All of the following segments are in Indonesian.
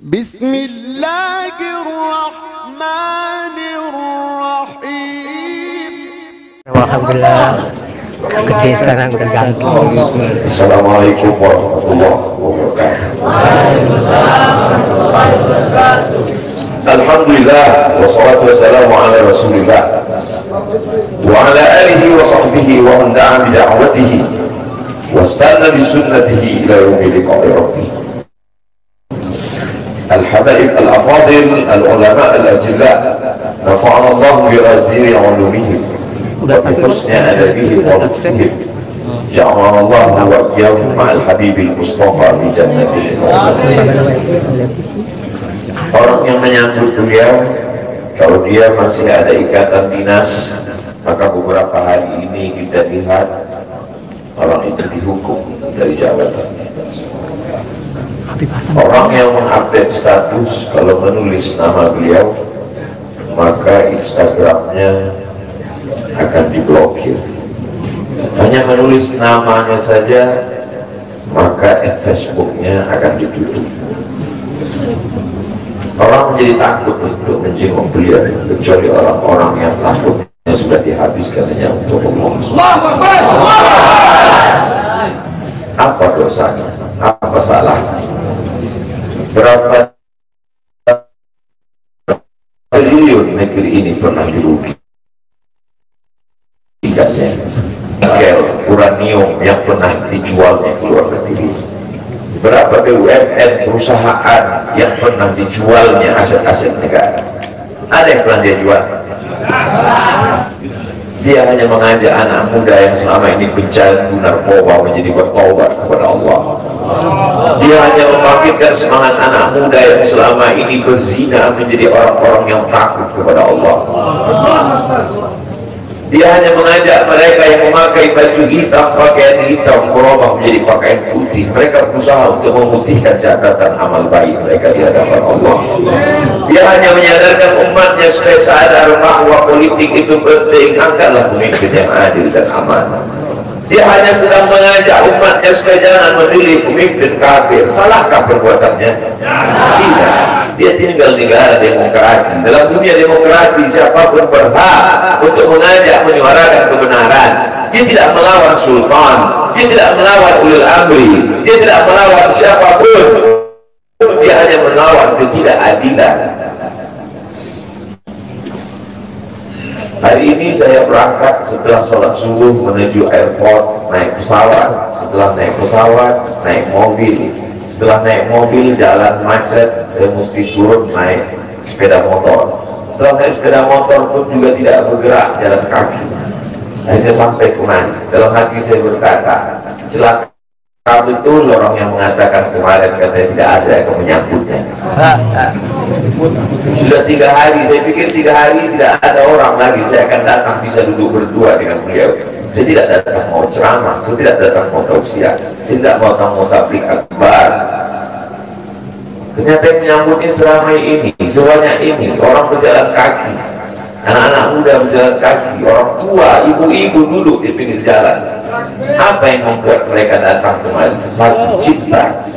Bismillahirrahmanirrahim. Alhamdulillah gede sekarang udah gantung. Assalamualaikum warahmatullahi wabarakatuh. Alhamdulillah wassalatu wassalamu ala rasulillah wa ala alihi wa sahbihi wa man da'a bi da'watihi wastanna bi sunnatihi ila yaumil liqa'i rabbih. Al-habaib al-afadil al-ulama al-ajilla nafa'ana Allah bi razili 'ulumihim wa bi husni adabihim wa lutfihim. Ja'alana Allah wa iyyahum ma'al habibil mustafa fi jannatihi. Orang yang menyambut beliau, kalau dia masih ada ikatan dinas, maka beberapa hari ini kita lihat orang itu dihukum dari jabatannya. Orang yang mengupdate status kalau menulis nama beliau, maka Instagramnya akan diblokir. Hanya menulis namanya saja, maka Facebooknya akan ditutup. Orang menjadi takut untuk menjenguk beliau, kecuali orang-orang yang takutnya sudah dihabiskan hanya untuk Allah. Apa dosanya? Apa salahnya? Berapa triliun negeri ini pernah dirugikannya? Nikel, uranium yang pernah dijualnya ke luar negeri. Berapa BUMN perusahaan yang pernah dijualnya aset-aset negara? Ada yang pernah dia jual? Dia hanya mengajak anak muda yang selama ini pecandu narkoba menjadi bertobat kepada Allah. Dia hanya membangkitkan semangat anak muda yang selama ini berzina menjadi orang-orang yang takut kepada Allah. Dia hanya mengajak mereka yang memakai baju hitam, pakaian hitam, berubah menjadi pakaian putih. Mereka berusaha untuk memutihkan catatan amal baik mereka di hadapan Allah. Dia hanya menyadarkan umatnya supaya sadar bahwa politik itu penting. Angkatlah pemimpin yang adil dan amanah. Dia hanya sedang mengajak umatnya supaya jangan memilih pemimpin kafir. Salahkah perbuatannya? Tidak. Dia tinggal di negara demokrasi. Dalam dunia demokrasi, siapapun berhak untuk mengajak menyuarakan kebenaran. Dia tidak melawan sultan, dia tidak melawan ulil amri, dia tidak melawan siapapun. Dia hanya melawan ketidakadilan. Hari ini saya berangkat setelah sholat subuh menuju airport, naik pesawat. Setelah naik pesawat, naik mobil. Setelah naik mobil, jalan macet, saya mesti turun naik sepeda motor. Setelah naik sepeda motor pun juga tidak bergerak, jalan kaki. Akhirnya sampai kemana? Dalam hati saya berkata, celaka betul orang yang mengatakan kemarin katanya tidak ada yang menyambutnya. Sudah 3 hari, saya pikir 3 hari tidak ada orang lagi, saya akan datang bisa duduk berdua dengan beliau. Saya tidak datang mau ceramah, saya tidak datang mau tausiah, saya tidak mau datang mau tabligh akbar. Ternyata yang menyambutnya seramai ini, sebanyak ini, orang berjalan kaki, anak-anak muda berjalan kaki, orang tua, ibu-ibu duduk di pinggir jalan. Apa yang membuat mereka datang kemari? Satu, cinta.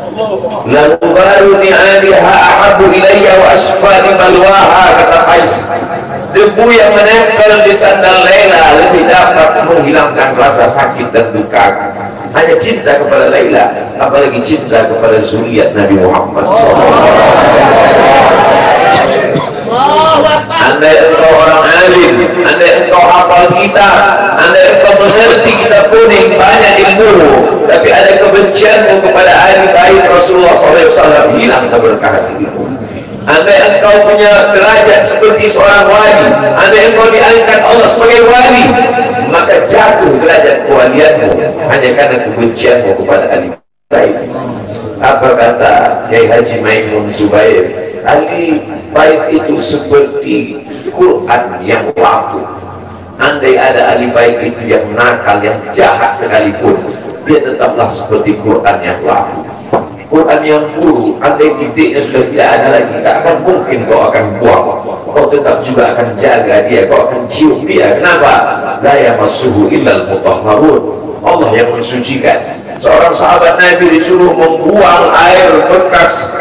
Lalu baru ni'aliha ahabu ilayya wa asfali malwaha, kata Qais. Debu yang menempel di sandal Laila lebih dapat menghilangkan rasa sakit dan duka. Hanya cinta kepada Laila, apalagi cinta kepada zuriat Nabi Muhammad SAW. Andai engkau orang alim, andai engkau hafal kitab, andai engkau mengerti kitab kuning, banyak ilmu, tapi ada kebencianmu kepada ahli bait Rasulullah SAW, hilang keberkahan ilmu. Andai engkau punya derajat seperti seorang wali, andai engkau diangkat Allah sebagai wali, maka jatuh derajat kewalianmu hanya karena kebencianmu kepada ahli bait. Apa kata Kiai Haji Maimun Zubair? Ahli bait itu seperti Quran yang lapuk. Andai ada ahli bait itu yang nakal, yang jahat sekalipun, dia tetaplah seperti Quran yang lapuk. Quran yang buruk, andai titiknya sudah tidak ada lagi, tak akan mungkin kau akan buang. Kau tetap juga akan jaga dia, kau akan cium dia. Kenapa? La yamassuhu illal mutahharun. Allah yang mensucikan. Seorang sahabat Nabi disuruh membuang air bekas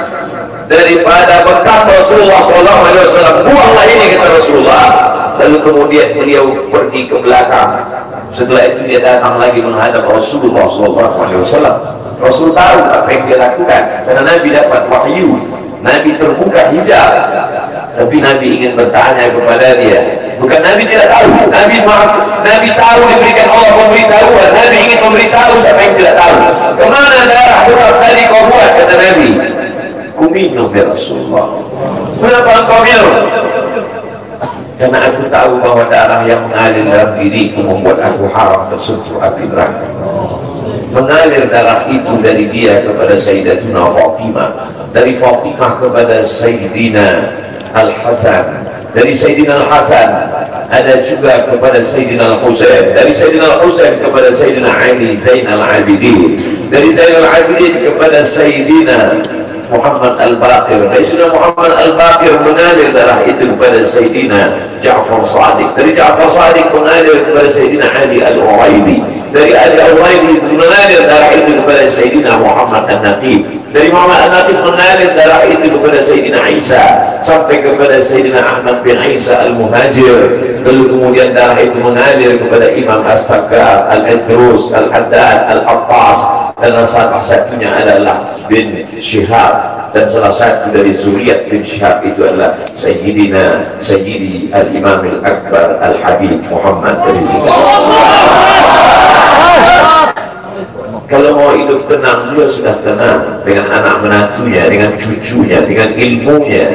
daripada bekal Rasulullah SAW. Buanglah ini, kata Rasulullah. Lalu kemudian beliau pergi ke belakang. Setelah itu dia datang lagi menghadap Rasulullah SAW. Rasul tahu apa yang dia lakukan, karena Nabi dapat wahyu, Nabi terbuka hijab. Tapi Nabi ingin bertanya kepada dia. Bukan Nabi tidak tahu, Nabi tahu, diberikan Allah pemberitahuan. Nabi ingin memberitahu siapa yang tidak tahu. Kemana darah bekal tadi kau buat, kata Nabi. Ku minum ya Rasulullah. Kenapa engkau minum? Karena aku tahu bahwa darah yang mengalir dalam diriku membuat aku haram tersentuh api neraka. Mengalir darah itu dari dia kepada Sayyidatuna Fatimah, dari Fatimah kepada Sayyidina Al-Hasan, dari Sayyidina Al-Hasan ada juga kepada Sayyidina Al-Husain, dari Sayyidina Al-Husain kepada Sayyidina Ali Zainal Abidin, dari Zainal Abidin kepada Sayyidina Muhammad Al-Baqir, dari Sayyidina Muhammad Al-Baqir mengalir darah itu kepada Sayyidina Ja'far Sadiq, dari Ja'far Sadiq mengalir kepada Sayyidina Ali Al-Uraidi, dari Ali Al-Uraidi mengalir darah itu kepada Sayyidina Muhammad An-Naqib, dari Muhammad An-Naqib mengalir darah itu kepada Sayyidina Isa sampai kepada Sayyidina Ahmad bin Isa Al-Muhajir. Lalu kemudian darah itu mengalir kepada Imam As-Sakkar, Al-Idrus, Al-Haddad, Al-Abbas, dan salah satunya adalah bin Syihab, dan salah satu dari zuriat bin Syihab itu adalah Sayyidi Al-Imam Al-Akbar Al-Habib Muhammad dari sini. Kalau mau hidup tenang, beliau sudah tenang dengan anak menantunya, dengan cucunya, dengan ilmunya.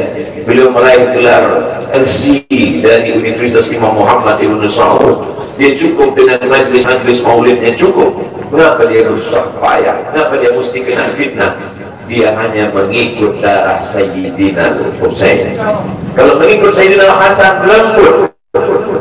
Beliau meraih gelar LC dari Universitas Imam Muhammad Ibn Saud. Dia cukup dengan majlis maulidnya, cukup. Mengapa dia susah payah? Mengapa dia mesti kena fitnah? Dia hanya mengikut darah Sayyidina Al-Husain. Kalau mengikut Sayyidina Al-Hasan, lembut.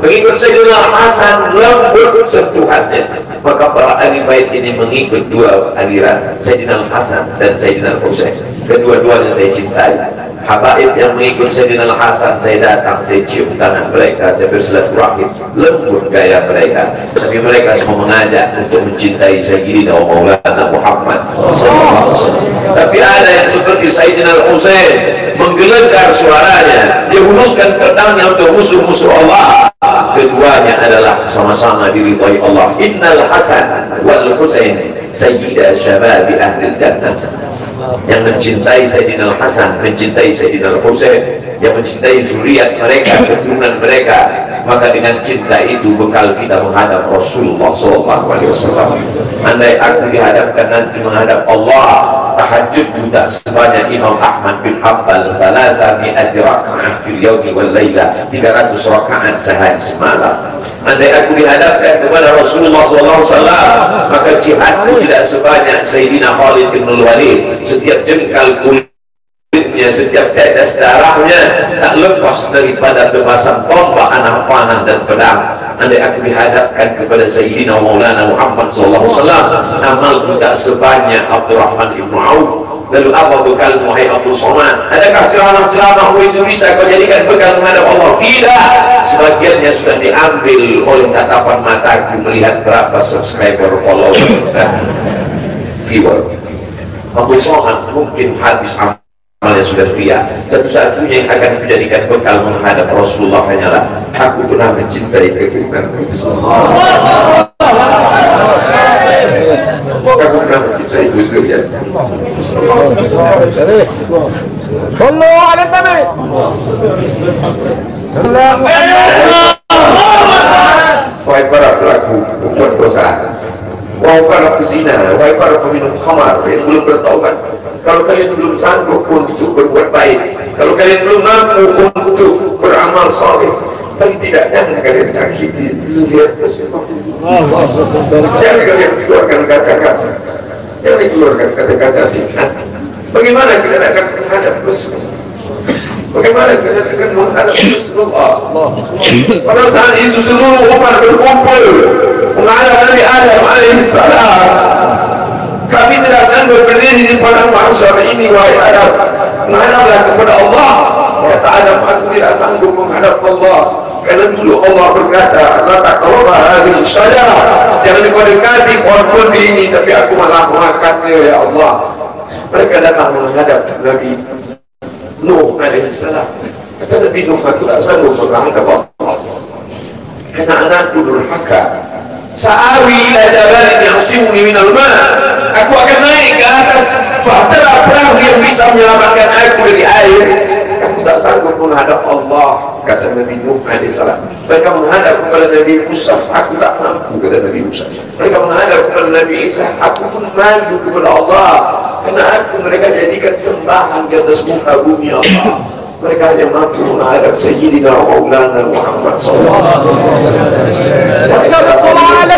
Mengikut Sayyidina Al-Hasan, lembut sentuhannya. Maka para ahli bait ini mengikut dua aliran, Sayyidina Al-Hasan dan Sayyidina Al-Husain. Kedua-duanya saya cintai. Habaib yang mengikut Sayyidina Al-Hasan, saya datang, saya cium tangan mereka, saya bersilaturahim, lembut gaya mereka. Tapi mereka semua mengajak untuk mencintai Sayyidina wa Maulana Muhammad sallallahu alaihi wasallam. Tapi ada yang seperti Sayyidina Al-Husain menggelegar suaranya, dia hunuskan pedangnya untuk musuh-musuh Allah. Keduanya adalah sama-sama diridhai Allah. Innal Hasan wal Husain sayyida syababi ahli jannah. Yang mencintai Sayyidina Al-Hasan, mencintai Sayyidina Al-Husain, yang mencintai zuriat mereka, keturunan mereka, maka dengan cinta itu bekal kita menghadap Rasulullah SAW. Andai aku dihadapkan nanti menghadap Allah, tahajud tak sebanyak Imam Ahmad bin Hanbal, 300 raka'ah fil yawmi wal layla, 300 rakaat sehari semalam. Andai aku dihadapkan kepada Rasulullah SAW, maka jihadku tidak sebanyak Sayyidina Khalid bin Walid. Setiap jengkal kulitnya, setiap tetes darahnya tak lepas daripada tebasan tombak, anak panah dan pedang. Andai aku dihadapkan kepada Sayyidina Maulana Muhammad SAW, amalku tak sebanyak Abdurrahman ibn Auf. Lalu apa bekal wahai Abdul Somad? Adakah ceramah-ceramahmu itu bisa kau jadikan bekal menghadap Allah? Tidak. Sebagiannya sudah diambil oleh tatapan mataku melihat berapa subscriber, follower dan viewer. Abdul Somad mungkin habis amalnya sudah ria. Satu-satunya yang akan dijadikan bekal menghadap Rasulullah hanyalah aku pernah mencintai keturunan Rasulullah. Aku pernah mencintai zuriat. Sallu ala Nabi. Wahai para pelaku berbuat dosa, wahai para pezina, wahai para peminum khamar yang belum bertaubat, kalau kalian belum sanggup untuk berbuat baik, kalau kalian belum mampu untuk beramal saleh, paling tidak jangan kalian cakiti zuriat Rasulullah. Jangan kalian keluarkan kata-kata, jangan keluarkan kata-kata fitnah. Bagaimana kalian akan menghadap Rasulullah? Bagaimana kalian akan menghadap Rasulullah? Pada saat itu seluruh umat berkumpul menghadap Nabi Adam alaihissalam. Kami tidak sanggup berdiri di padang mahsyar ini, wahai Adam, menghadaplah kepada Allah. Kata Adam, aku tidak sanggup menghadap Allah, karena dulu Allah berkata, la taqrabu hadhihi syajarah, jangan kau dekati pohon kurdi ini, tapi aku malah memakannya ya Allah. Mereka datang menghadap Nabi Nuh alaihissalam. Kata Nabi Nuh, aku tak sanggup menghadap Allah karena anakku durhaka. Sa'awi ila jabalin ya'simuni minal ma', aku akan naik ke atas bahtera perahu yang bisa menyelamatkan aku dari air. Aku tak sanggup menghadap Allah, kata Nabi Nuh alaihissalam. Mereka menghadap kepada Nabi Musa, aku tak mampu, kata Nabi Musa. Mereka menghadap kepada Nabi Isa, aku pun malu kepada Allah karena mereka jadikan sembahan di atas muka bumi Allah. Mereka hanya mampu menghadap Sayyidina Maulana Muhammad sallallahu alaihi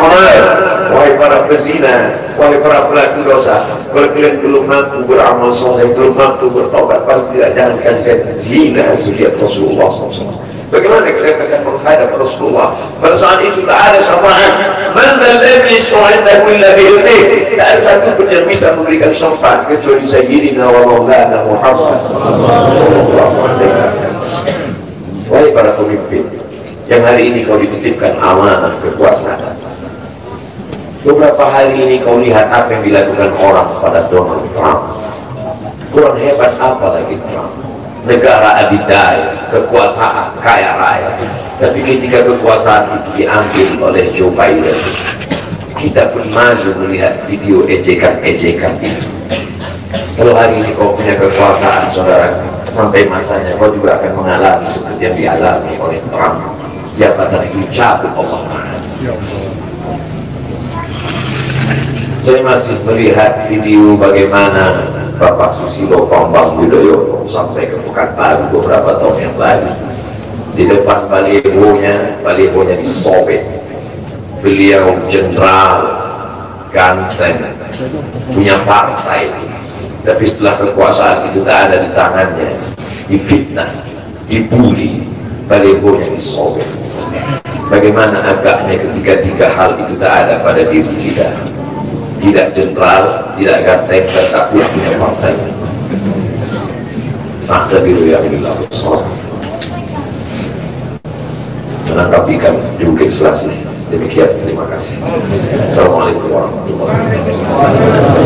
wasallam. Wahai para pezina, wahai para pelaku dosa, kalau kalian belum mampu beramal soleh, belum mampu bertobat, paling tidak jangan kalian zina zuriat Rasulullah SAW. Bagaimana kalian akan menghadap Rasulullah pada saat itu? Tak ada syafaat. Man alladhi yashfa'u illa bi'idhnihi. Tak ada satu pun yang bisa memberikan syafaat kecuali Sayyidina wa Maulana Muhammad sallallahu alaihi wasallam. Wahai para pemimpin yang hari ini kau dititipkan amanah kekuasaan, beberapa hari ini kau lihat apa yang dilakukan orang pada Donald Trump. Kurang hebat apa lagi Trump? Negara adidaya, kekuasaan, kaya raya. Tapi ketika kekuasaan itu diambil oleh Joe Biden, kita pun malu melihat video ejekan-ejekan itu. Kalau hari ini kau punya kekuasaan, saudara, sampai masanya kau juga akan mengalami seperti yang dialami oleh Trump. Jabatan itu cabut Allah Ta'ala. Saya masih melihat video bagaimana Bapak Susilo Bambang Yudhoyono sampai ke Pekanbaru beberapa tahun yang lalu. Di depan balihonya disobek. Beliau jenderal, ganteng, punya partai, tapi setelah kekuasaan itu tak ada di tangannya, difitnah, dibully, balihonya disobek. Bagaimana agaknya ketika tiga hal itu tak ada pada diri kita? Tidak jenderal, tidak ganteng, dan tak pula punya partai. Fakta biru yang dilakukan menangkap ikan di Bukit Selasih. Demikian, terima kasih. Assalamualaikum warahmatullahi wabarakatuh.